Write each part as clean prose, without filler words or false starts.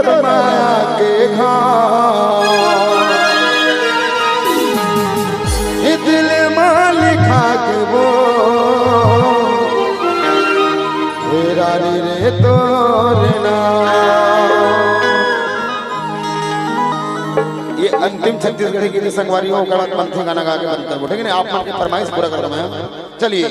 तोर माया के घाव दिल में लिखा के वो रानी रे तोर ये अंतिम छत्तीसगढ़ी की संगवारियों का पंथी गाना गा के बनता है, ठीक है ना? आप आपकी फरमाइश पूरा कर रहे हैं। चलिए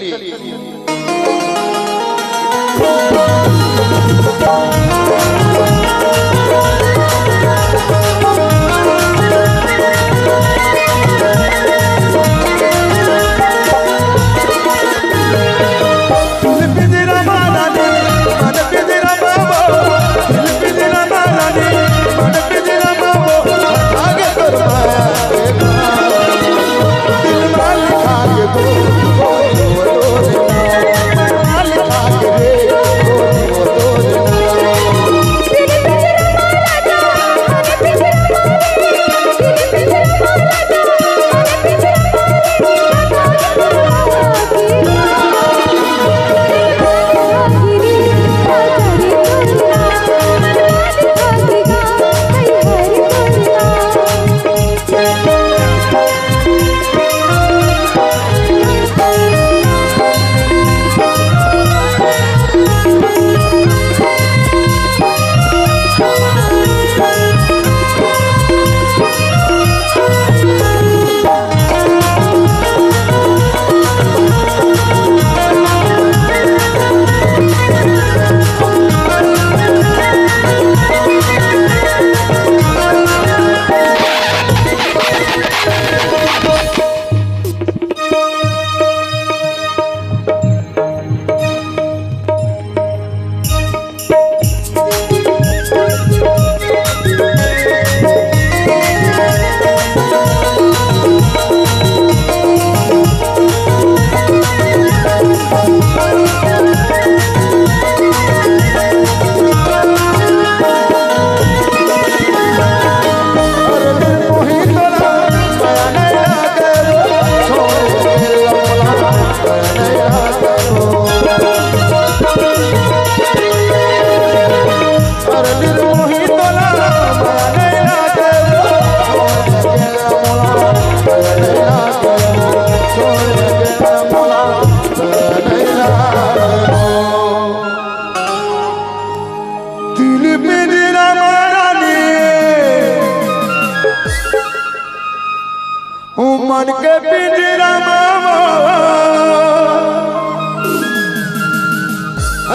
मन के पिंजरा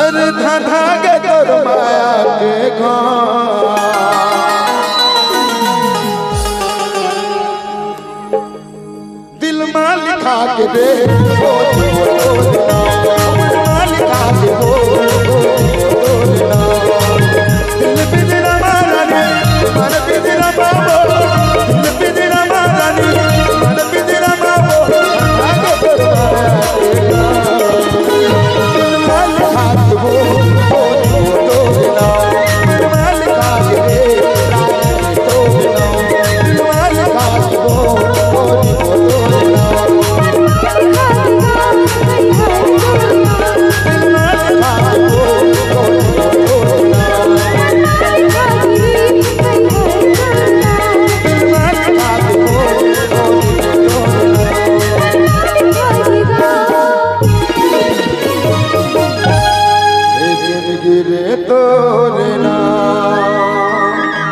अरे धधा के तोर माया के घाव दिल में लिखा के दे